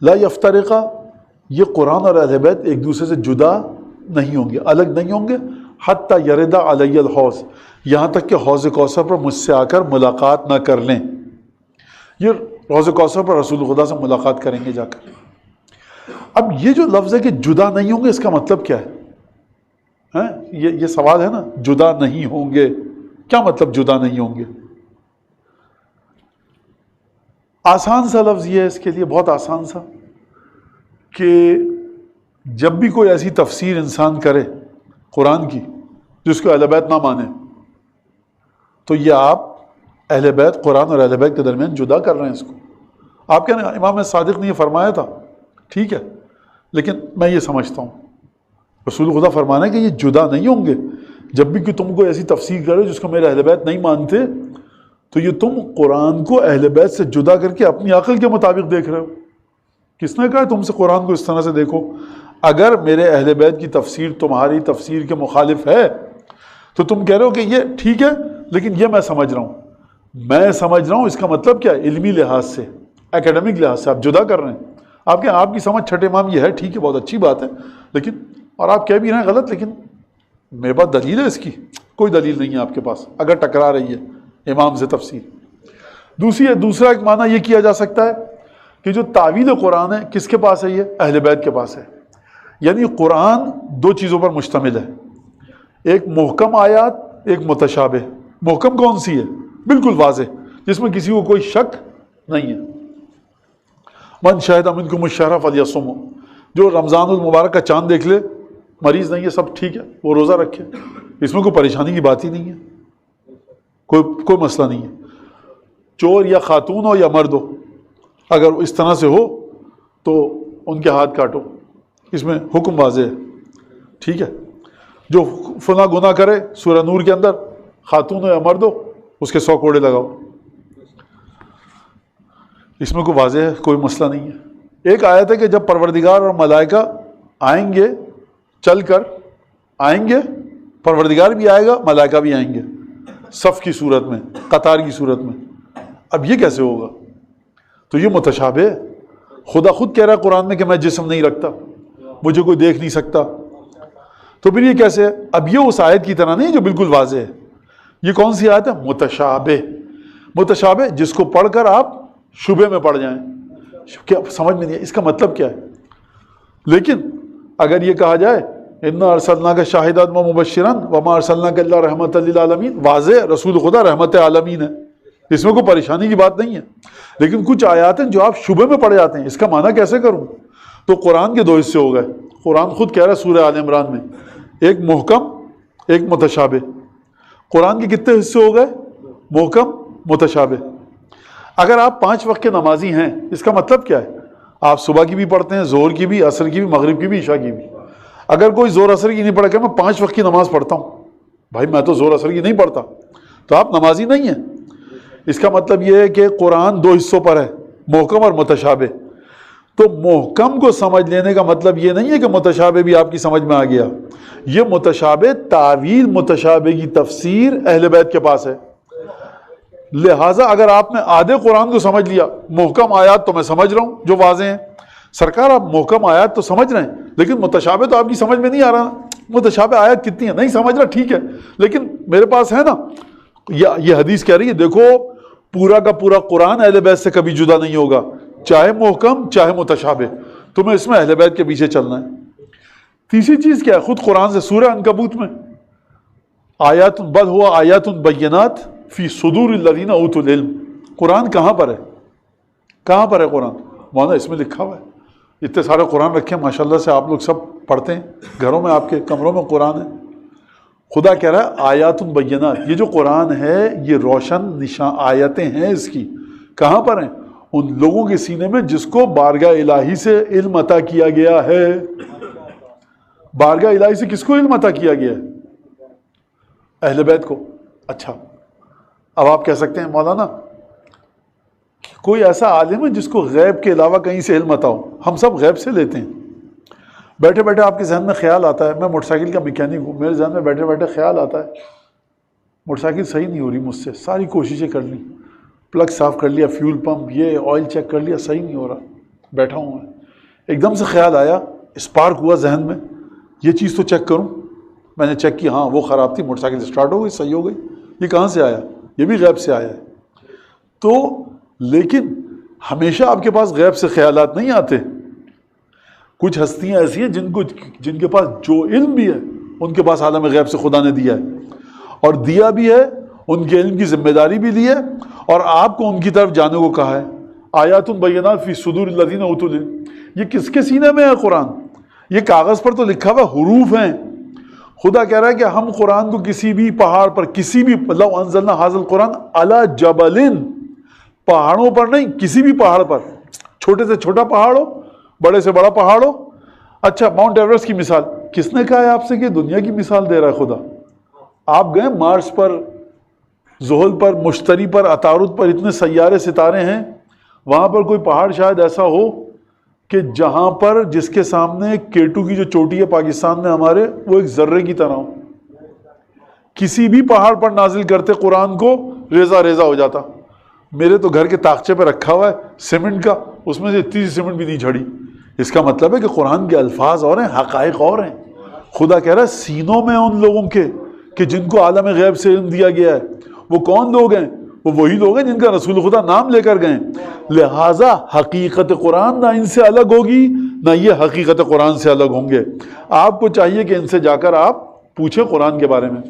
لا یفترقہ، یہ قرآن اور اہل بیت ایک دوسرے سے جدا نہیں ہوں گے، الگ نہیں ہوں گے، حتی یرد علی الحوض، یہاں تک کہ حوض کوثر پر مجھ سے آ کر ملاقات نہ کر لیں۔ یہ حوض کوثر پر رسول خدا سے ملاقات کریں گے جا کر۔ اب یہ جو لفظ ہے کہ جدا نہیں ہوں گے، اس کا مطلب کیا ہے؟ یہ سوال ہے نا، جدا نہیں ہوں گے، کیا مطلب جدا نہیں ہوں گے؟ آسان سا لفظ یہ ہے اس کے لیے، بہت آسان سا، کہ جب بھی کوئی ایسی تفسیر انسان کرے قرآن کی جس کو اہل بیت نہ مانے، تو یہ آپ اہل بیت، قرآن اور اہل بیت کے درمیان جدا کر رہے ہیں اس کو۔ آپ کہنا امام صادق نے یہ فرمایا تھا، ٹھیک ہے، لیکن میں یہ سمجھتا ہوں رسول خدا فرمانا ہے کہ یہ جدا نہیں ہوں گے۔ جب بھی کہ تم کو ایسی تفسیر کرے جس کو میرے اہل بیت نہیں مانتے، تو یہ تم قرآن کو اہل بیت سے جدا کر کے اپنی عقل کے مطابق دیکھ رہے ہو۔ کس نے کہا تم سے قرآن کو اس طرح سے دیکھو؟ اگر میرے اہل بیت کی تفسیر تمہاری تفسیر کے مخالف ہے تو تم کہہ رہے ہو کہ یہ ٹھیک ہے لیکن یہ میں سمجھ رہا ہوں، اس کا مطلب کیا ہے؟ علمی لحاظ سے، اکیڈمک لحاظ سے آپ جدا کر رہے ہیں۔ آپ کہیں آپ کی سمجھ چھٹے امام یہ ہے، ٹھیک ہے، بہت اچھی بات ہے، لیکن اور آپ کہہ بھی رہے ہیں غلط، لیکن میرے پاس دلیل ہے اس کی؟ کوئی دلیل نہیں ہے آپ کے پاس اگر ٹکرا رہی ہے امام سے تفسیر۔ دوسرا ایک معنی یہ کیا جا سکتا ہے کہ جو تعویل قرآن ہے کس کے پاس ہے؟ یہ اہل بیت کے پاس ہے۔ یعنی قرآن دو چیزوں پر مشتمل ہے، ایک محکم آیات، ایک متشابہ۔ محکم کون سی ہے؟ بالکل واضح، جس میں کسی کو کوئی شک نہیں ہے۔ من شہد منکم الشہر فلیصم، جو رمضان المبارک کا چاند دیکھ لے، مریض نہیں ہے، سب ٹھیک ہے، وہ روزہ رکھے، اس میں کوئی پریشانی کی بات ہی نہیں ہے، کوئی مسئلہ نہیں ہے۔ چور یا خاتون ہو یا مرد ہو، اگر اس طرح سے ہو تو ان کے ہاتھ کاٹو، اس میں حکم واضح ہے، ٹھیک ہے۔ جو فلاں گناہ کرے سورہ نور کے اندر، خاتون ہو یا مرد ہو، اس کے 100 کوڑے لگاؤ، اس میں کوئی واضح ہے، کوئی مسئلہ نہیں ہے۔ ایک آیت ہے کہ جب پروردگار اور ملائکہ آئیں گے، چل کر آئیں گے، پروردگار بھی آئے گا، ملائکہ بھی آئیں گے، صف کی صورت میں، قطار کی صورت میں۔ اب یہ کیسے ہوگا؟ تو یہ متشابہ ہے۔ خدا خود کہہ رہا ہے قرآن میں کہ میں جسم نہیں رکھتا، مجھے کوئی دیکھ نہیں سکتا، تو پھر یہ کیسے ہے؟ اب یہ اس آیت کی طرح نہیں جو بالکل واضح ہے۔ یہ کون سی آیت ہے؟ متشابہ، جس کو پڑھ کر آپ شبے میں پڑ جائیں، کیا سمجھ میں نہیں ہے اس کا مطلب کیا ہے۔ لیکن اگر یہ کہا جائے اِنَّا أَرْسَلْنَاكَ شَاهِدًا وَمُبَشِّرًا وَمَا أَرْسَلْنَاكَ إِلَّا رَحْمَةً لِّلْعَالَمِينَ، واضح رسول خدا رحمت عالمین ہے، اس میں کوئی پریشانی کی بات نہیں ہے۔ لیکن کچھ آیات ہیں جو آپ شبے میں پڑ جاتے ہیں، اس کا معنی کیسے کروں؟ تو قرآن کے دو حصے ہو گئے۔ قرآن خود کہہ رہا ہے سورہ آل عمران میں، ایک محکم، ایک متشابہ۔ قرآن کے کتنے حصے ہو گئے؟ محکم، متشابہ۔ اگر آپ 5 وقت کے نمازی ہیں، اس کا مطلب کیا ہے؟ آپ صبح کی بھی پڑھتے ہیں، ظہر کی بھی، عصر کی بھی، مغرب کی بھی، عشاء کی بھی۔ اگر کوئی زور عصر کی نہیں پڑھا کہ میں 5 وقت کی نماز پڑھتا ہوں، بھائی میں تو زور عصر کی نہیں پڑھتا، تو آپ نمازی نہیں ہیں۔ اس کا مطلب یہ ہے کہ قرآن 2 حصوں پر ہے، محکم اور متشابہ۔ تو محکم کو سمجھ لینے کا مطلب یہ نہیں ہے کہ متشابہ بھی آپ کی سمجھ میں آ گیا۔ یہ متشابہ تعویل متشابہ کی تفسیر اہل بیت کے پاس ہے۔ لہٰذا اگر آپ نے آدھے قرآن کو سمجھ لیا، محکم آیات تو میں سمجھ رہا ہوں جو واضح ہیں، سرکار آپ محکم آیات تو سمجھ رہے ہیں لیکن متشابہ تو آپ کی سمجھ میں نہیں آ رہا نا۔ متشابہ آیات کتنی ہیں نہیں سمجھ رہا، ٹھیک ہے، لیکن میرے پاس ہے نا، یہ حدیث کہہ رہی ہے دیکھو پورا کا پورا قرآن اہل بیت سے کبھی جدا نہیں ہوگا، چاہے محکم چاہے متشابہ، تمہیں اس میں اہل بیت کے پیچھے چلنا ہے۔ تیسری چیز کیا ہے؟ خود قرآن سے سورہ عنکبوت میں آیات بل ہوا آیات بینات فی صدور الذین اوتوا العلم، قرآن کہاں پر ہے؟ کہاں پر ہے قرآن؟ مولانا اس میں لکھا ہوا ہے، اتنے سارے قرآن رکھے ہیں ماشاءاللہ سے، آپ لوگ سب پڑھتے ہیں گھروں میں، آپ کے کمروں میں قرآن ہے۔ خدا کہہ رہا ہے آیات بینات، یہ جو قرآن ہے یہ روشن نشان آیتیں ہیں اس کی، کہاں پر ہیں؟ ان لوگوں کے سینے میں جس کو بارگاہ الہی سے علم عطا کیا گیا ہے۔ بارگاہ الہی سے کس کو علم عطا کیا گیا ہے؟ اہل بیت کو۔ اچھا اب آپ کہہ سکتے ہیں مولانا کوئی ایسا عالم ہے جس کو غیب کے علاوہ کہیں سے علم عطا ہو؟ ہم سب غیب سے لیتے ہیں۔ بیٹھے بیٹھے آپ کے ذہن میں خیال آتا ہے، میں موٹر سائیکل کا میکینک ہوں، میرے ذہن میں بیٹھے بیٹھے خیال آتا ہے موٹر سائیکل صحیح نہیں ہو رہی مجھ سے، ساری کوششیں کر لی، پلگ صاف کر لیا، فیول پمپ، یہ آئل چیک کر لیا، صحیح نہیں ہو رہا، بیٹھا ہوں میں, ایک دم سے خیال آیا, اسپارک ہوا ذہن میں, یہ چیز تو چیک کروں. میں نے چیک کی, ہاں وہ خراب تھی, موٹر سائیکل اسٹارٹ ہو گئی, صحیح ہو گئی. یہ کہاں سے آیا؟ یہ بھی غیب سے آیا ہے. تو لیکن ہمیشہ آپ کے پاس غیب سے خیالات نہیں آتے. کچھ ہستیاں ایسی ہیں جن کے پاس جو علم بھی ہے ان کے پاس عالم غیب سے خدا نے دیا ہے, اور دیا بھی ہے, ان کے علم کی ذمہ داری بھی لی ہے, اور آپ کو ان کی طرف جانے کو کہا ہے. آیات بینات فی صدور الذین اوتوا العلم, یہ کس کے سینے میں ہے قرآن؟ یہ کاغذ پر تو لکھا ہوا حروف ہیں. خدا کہہ رہا ہے کہ ہم قرآن کو کسی بھی پہاڑ پر, کسی بھی, لو انزلنا ھذا القرآن علی جبل, پہاڑوں پر نہیں, کسی بھی پہاڑ پر, چھوٹے سے چھوٹا پہاڑ ہو, بڑے سے بڑا پہاڑ ہو. اچھا, ماؤنٹ ایوریسٹ کی مثال کس نے کہا ہے آپ سے کہ دنیا کی مثال دے رہا ہے خدا؟ آپ گئے مارس پر, زحل پر, مشتری پر, عطارد پر, اتنے سیارے ستارے ہیں, وہاں پر کوئی پہاڑ شاید ایسا ہو کہ جہاں پر جس کے سامنے K2 کی جو چوٹی ہے پاکستان میں ہمارے, وہ ایک ذرے کی طرح ہو. کسی بھی پہاڑ پر نازل کرتے قرآن کو, ریزہ ریزہ ہو جاتا. میرے تو گھر کے تاخچے پہ رکھا ہوا ہے سیمنٹ کا, اس میں سے اتنی سی سیمنٹ بھی نہیں جھڑی. اس کا مطلب ہے کہ قرآن کے الفاظ اور ہیں, حقائق اور ہیں. خدا کہہ رہا ہے سینوں میں ان لوگوں کے کہ جن کو عالم غیب سے علم دیا گیا ہے. وہ کون لوگ ہیں؟ وہ وہی لوگ ہیں جن کا رسول خدا نام لے کر گئے. لہٰذا حقیقت قرآن نہ ان سے الگ ہوگی, نہ یہ حقیقت قرآن سے الگ ہوں گے. آپ کو چاہیے کہ ان سے جا کر آپ پوچھیں قرآن کے بارے میں.